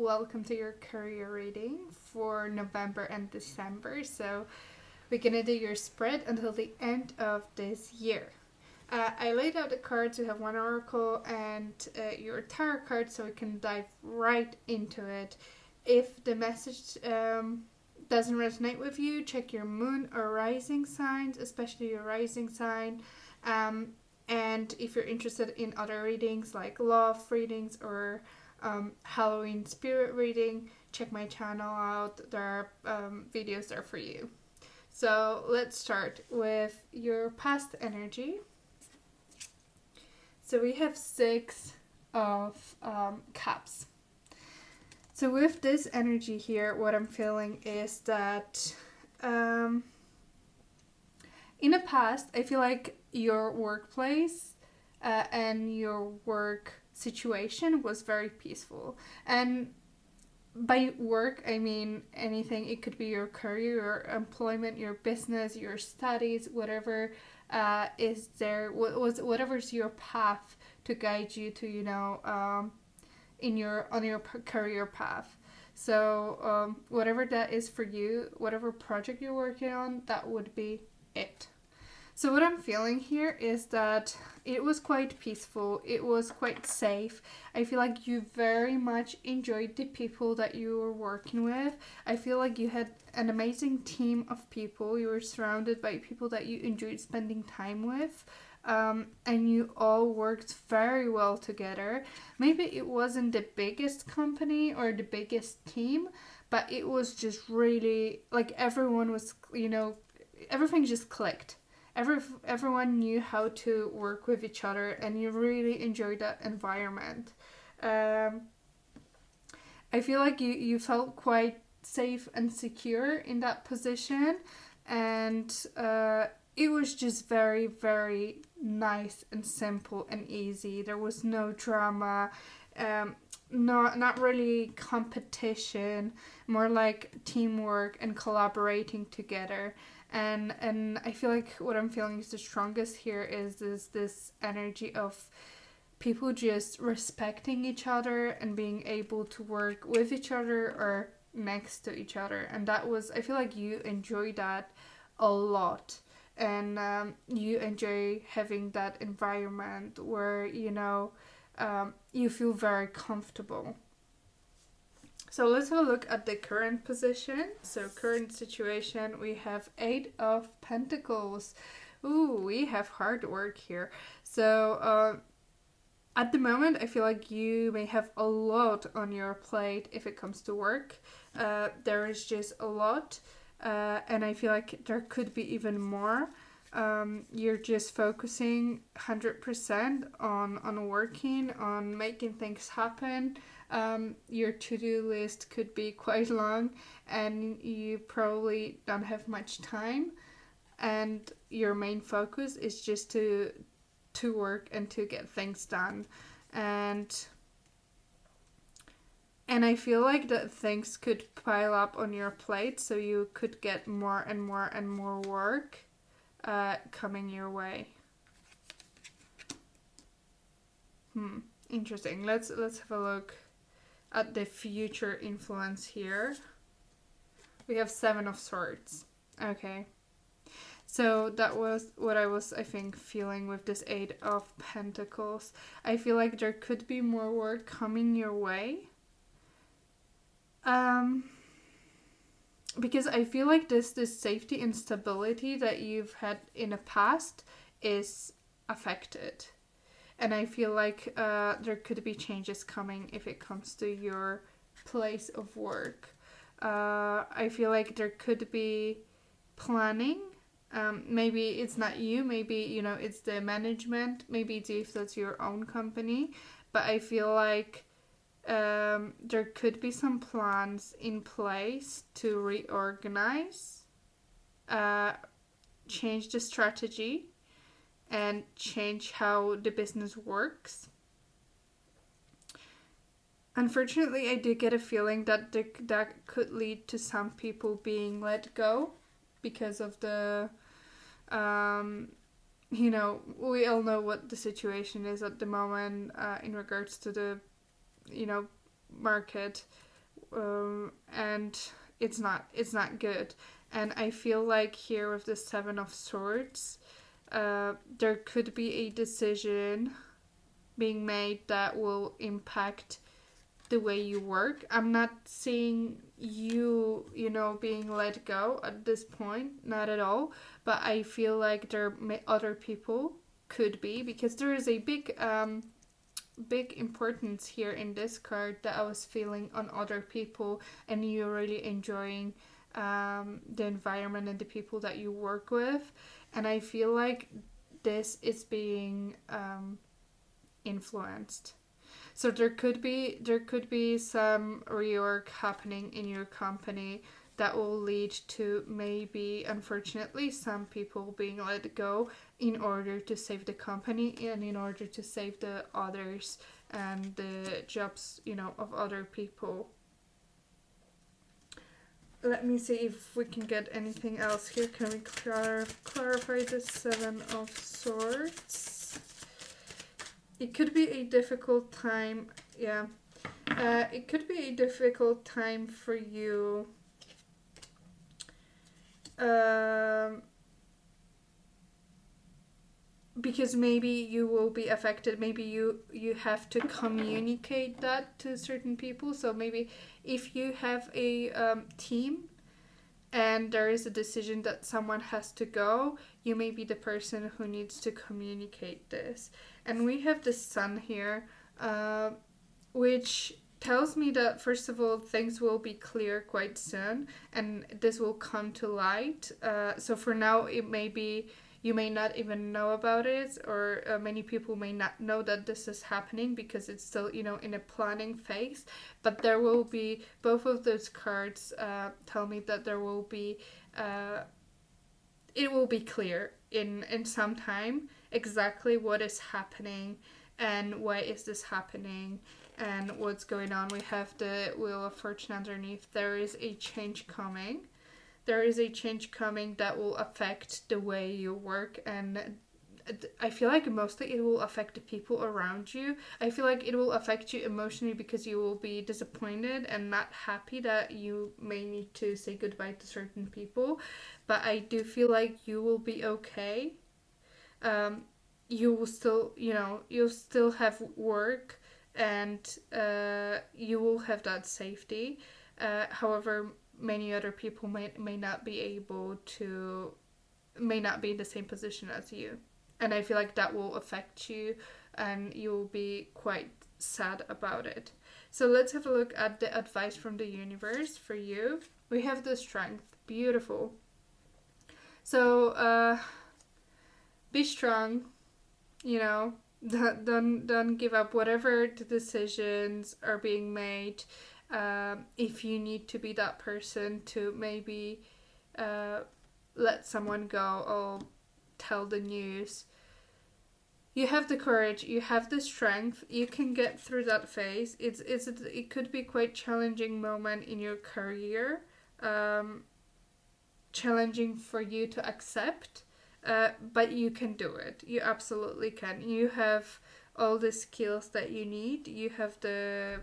welcome to your career reading for November and December. So, we're gonna do your spread until the end of this year. I laid out the cards. We have one oracle and your tarot card, so we can dive right into it. If the message doesn't resonate with you, check your moon or rising signs, especially your rising sign. And if you're interested in other readings like love readings or Halloween spirit reading, check my channel out. There are videos there for you. So let's start with your past energy. So we have 6 of cups. So with this energy here, what I'm feeling is that in the past, I feel like your workplace and your work situation was very peaceful. And by work, I mean anything. It could be your career, your employment, your business, your studies, whatever is there, whatever's your path to guide you to, on your career path. So whatever that is for you, whatever project you're working on, that would be it. So what I'm feeling here is that it was quite peaceful, it was quite safe. I feel like you very much enjoyed the people that you were working with. I feel like you had an amazing team of people. You were surrounded by people that you enjoyed spending time with. And you all worked very well together. Maybe it wasn't the biggest company or the biggest team, but it was just really, like, everyone was, everything just clicked. Everyone knew how to work with each other, and you really enjoyed that environment. I feel like you felt quite safe and secure in that position, and it was just very, very nice and simple and easy. There was no drama, not really competition, more like teamwork and collaborating together. And I feel like what I'm feeling is the strongest here is this energy of people just respecting each other and being able to work with each other or next to each other. And that was, I feel like you enjoy that a lot. And you enjoy having that environment where, you feel very comfortable. So let's have a look at the current position. So current situation, we have 8 of Pentacles. Ooh, we have hard work here. So at the moment, I feel like you may have a lot on your plate if it comes to work. There is just a lot. And I feel like there could be even more. You're just focusing 100% on working, on making things happen. Your to-do list could be quite long and you probably don't have much time, and your main focus is just to work and to get things done. And I feel like that things could pile up on your plate, so you could get more and more and more work coming your way. Interesting. Let's have a look at the future influence here. We have 7 of Swords. Okay. So that was what I was, I think, feeling with this 8 of Pentacles. I feel like there could be more work coming your way. Because I feel like this safety and stability that you've had in the past is affected. And I feel like there could be changes coming if it comes to your place of work. I feel like there could be planning. Maybe it's not you, maybe, it's the management. Maybe it's if that's your own company. But I feel like there could be some plans in place to reorganize, change the strategy, and change how the business works. Unfortunately, I do get a feeling that that could lead to some people being let go because of the, we all know what the situation is at the moment in regards to the, market. and it's not good. And I feel like here with the Seven of Swords, there could be a decision being made that will impact the way you work. I'm not seeing you being let go at this point, not at all. But I feel like other people could be, because there is a big importance here in this card that I was feeling on other people, and you're really enjoying the environment and the people that you work with. And I feel like this is being influenced. So there could be some reorg happening in your company that will lead to, maybe unfortunately, some people being let go in order to save the company and in order to save the others and the jobs, of other people. Let me see if we can get anything else here. Can we clarify the Seven of Swords? It could be a difficult time. Yeah. It could be a difficult time for you. Because maybe you will be affected. Maybe you have to communicate that to certain people. So maybe if you have a team and there is a decision that someone has to go, you may be the person who needs to communicate this. And we have the Sun here, which tells me that, first of all, things will be clear quite soon, and this will come to light. So for now, it may be you may not even know about it, or many people may not know that this is happening because it's still, in a planning phase. But there will be, both of those cards tell me that there will be, it will be clear in some time exactly what is happening and why is this happening and what's going on. We have the Wheel of Fortune underneath. There is a change coming. There is a change coming that will affect the way you work, and I feel like mostly it will affect the people around you. I feel like it will affect you emotionally because you will be disappointed and not happy that you may need to say goodbye to certain people. But I do feel like you will be okay. You will still, you'll still have work, and you will have that safety. However, many other people may not be able to, may not be in the same position as you. And I feel like that will affect you and you'll be quite sad about it. So let's have a look at the advice from the universe for you. We have the Strength. Beautiful. So be strong, don't give up whatever the decisions are being made. If you need to be that person to maybe let someone go or tell the news, you have the courage, you have the strength, you can get through that phase. It could be quite challenging moment in your career, challenging for you to accept, but you can do it. You absolutely can. You have all the skills that you need. You have the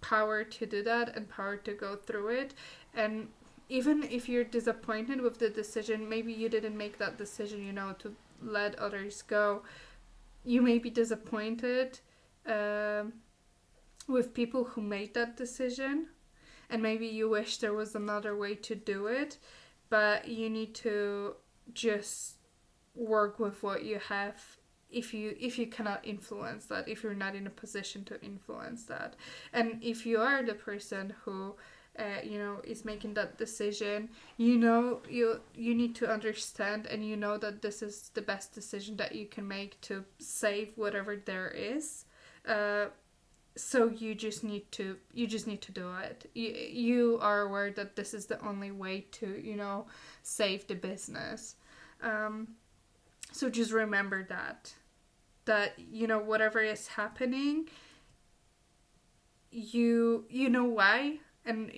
power to do that and power to go through it. And even if you're disappointed with the decision, maybe you didn't make that decision, to let others go. You may be disappointed with people who made that decision, and maybe you wish there was another way to do it, but you need to just work with what you have. If you cannot influence that, if you're not in a position to influence that, and if you are the person who is making that decision, you need to understand, and that this is the best decision that you can make to save whatever there is. So you just need to do it. You are aware that this is the only way to save the business. So just remember that whatever is happening, you know why, and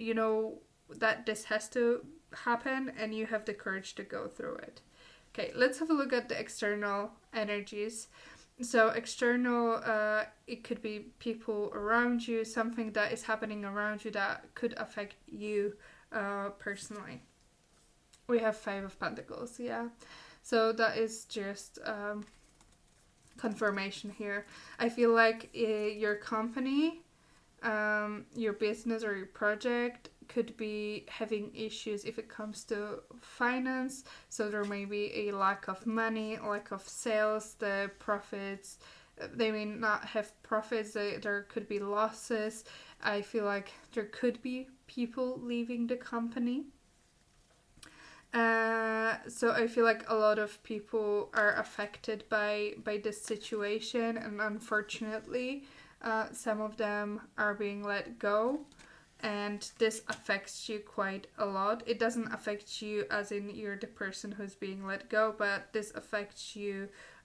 that this has to happen, and you have the courage to go through it. Okay, let's have a look at the external energies. So external, it could be people around you, something that is happening around you that could affect you personally. We have Five of Pentacles, yeah. So that is just confirmation here. I feel like your company, your business or your project could be having issues if it comes to finance. So there may be a lack of money, lack of sales, the profits. They may not have profits, there could be losses. I feel like there could be people leaving the company. So I feel like a lot of people are affected by this situation, and unfortunately, some of them are being let go, and this affects you quite a lot. It doesn't affect you as in you're the person who's being let go, but this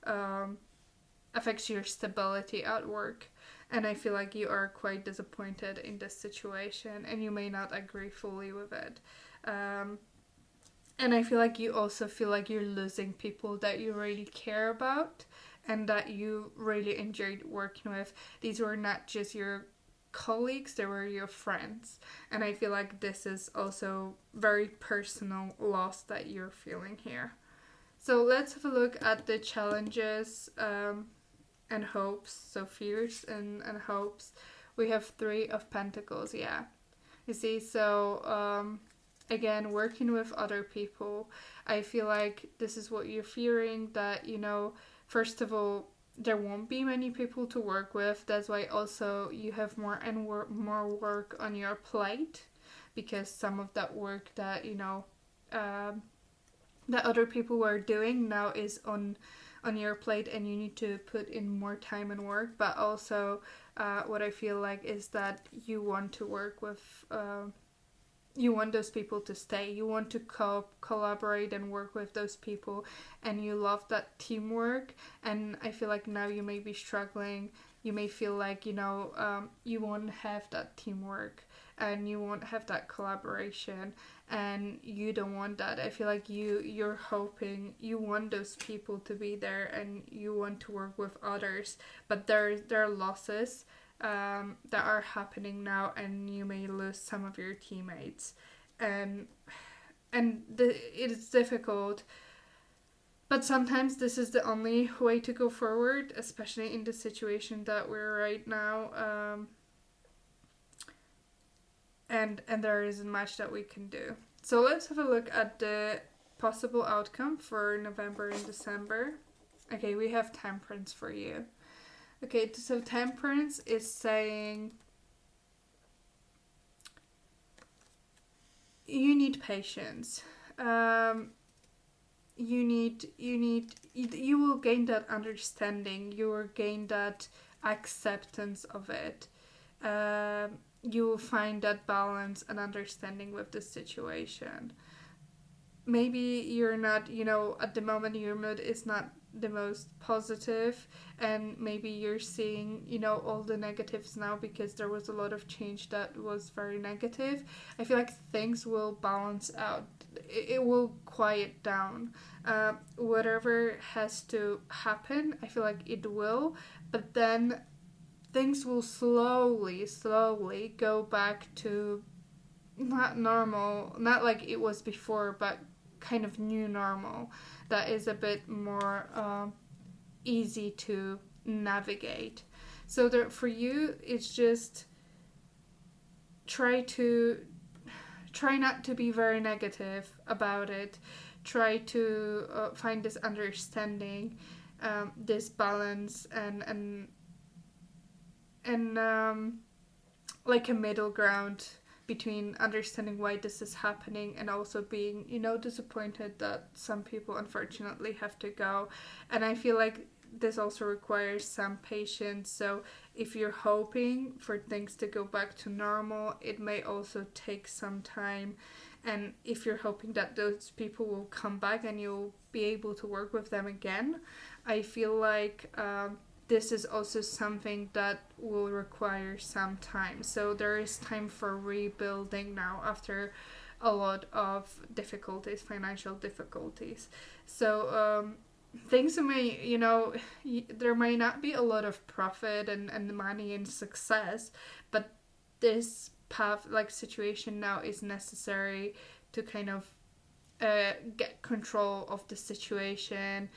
um, affects your stability at work. And I feel like you are quite disappointed in this situation, and you may not agree fully with it. Um, and I feel like you also feel like you're losing people that you really care about and that you really enjoyed working with. These were not just your colleagues, they were your friends. And I feel like this is also very personal loss that you're feeling here. So let's have a look at the challenges and hopes. So fears and hopes. We have Three of Pentacles, yeah. You see, so again, working with other people, I feel like this is what you're fearing, that, first of all, there won't be many people to work with. That's why also you have more work on your plate, because some of that work that, um, that other people were doing now is on your plate, and you need to put in more time and work. But also, what I feel like is that you want to work with you want those people to stay. You want to collaborate and work with those people, and you love that teamwork. And I feel like now you may be struggling. You may feel like, you won't have that teamwork, and you won't have that collaboration, and you don't want that. I feel like you're hoping, you want those people to be there, and you want to work with others, but there are losses that are happening now, and you may lose some of your teammates, and it is difficult. But sometimes this is the only way to go forward, especially in the situation that we're right now. And there isn't much that we can do. So let's have a look at the possible outcome for November and December. Okay, we have Temperance for you. Okay, so Temperance is saying you need patience. You will gain that understanding. You will gain that acceptance of it. You will find that balance and understanding with the situation. Maybe you're not, at the moment your mood is not the most positive, and maybe you're seeing, all the negatives now because there was a lot of change that was very negative. I feel like things will balance out. It will quiet down. Whatever has to happen, I feel like it will, but then things will slowly go back to not normal, not like it was before, but kind of new normal that is a bit more easy to navigate. So there, for you, it's just try not to be very negative about it. Try to find this understanding, this balance, and like a middle ground between understanding why this is happening and also being, disappointed that some people unfortunately have to go. And I feel like this also requires some patience. So if you're hoping for things to go back to normal, it may also take some time. And if you're hoping that those people will come back and you'll be able to work with them again, I feel like this is also something that will require some time. So there is time for rebuilding now after a lot of difficulties, financial difficulties. So things may, you know, there may not be a lot of profit and money and success, but this path, like situation now, is necessary to kind of get control of the situation,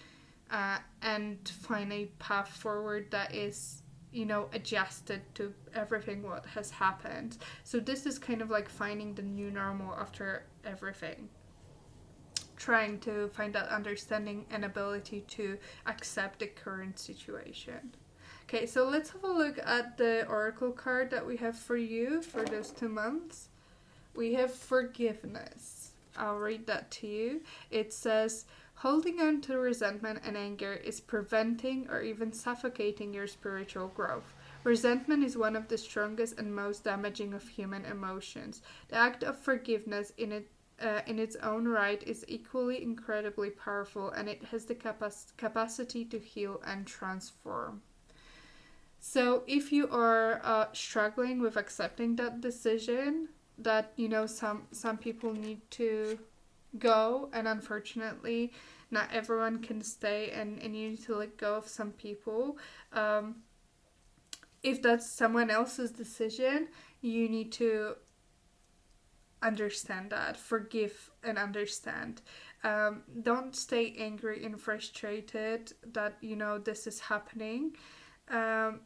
and find a path forward that is, you know, adjusted to everything what has happened. So this is kind of like finding the new normal after everything, trying to find that understanding and ability to accept the current situation. Okay, so let's have a look at the oracle card that we have for you for those 2 months. We have forgiveness. I'll read that to you. It says, holding on to resentment and anger is preventing or even suffocating your spiritual growth. Resentment is one of the strongest and most damaging of human emotions. The act of forgiveness in its own right is equally incredibly powerful, and it has the capacity to heal and transform. So if you are struggling with accepting that decision, that, you know, some people need to go, and unfortunately not everyone can stay, and you need to let go of some people. If that's someone else's decision, you need to understand that, forgive and understand. Don't stay angry and frustrated that, you know, this is happening. um,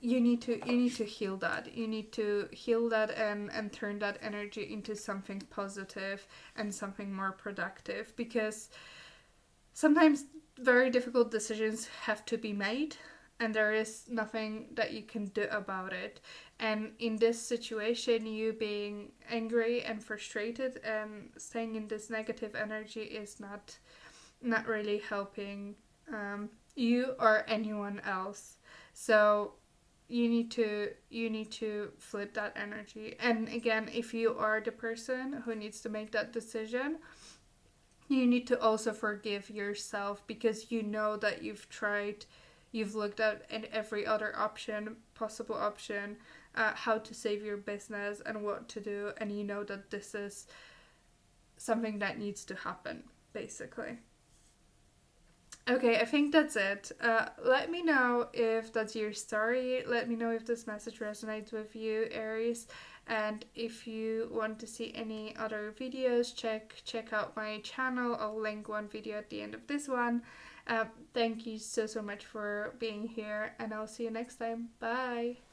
you need to heal that. You need to heal that and turn that energy into something positive and something more productive, because sometimes very difficult decisions have to be made, and there is nothing that you can do about it. And in this situation, you being angry and frustrated and staying in this negative energy is not really helping you or anyone else. So you need to flip that energy. And again, if you are the person who needs to make that decision, you need to also forgive yourself, because you know that you've looked at every other option, possible option, how to save your business and what to do, and you know that this is something that needs to happen, basically. Okay, I think that's it. Let me know if that's your story. Let me know if this message resonates with you, Aries. And if you want to see any other videos, check out my channel. I'll link one video at the end of this one. Thank you so much for being here, and I'll see you next time. Bye!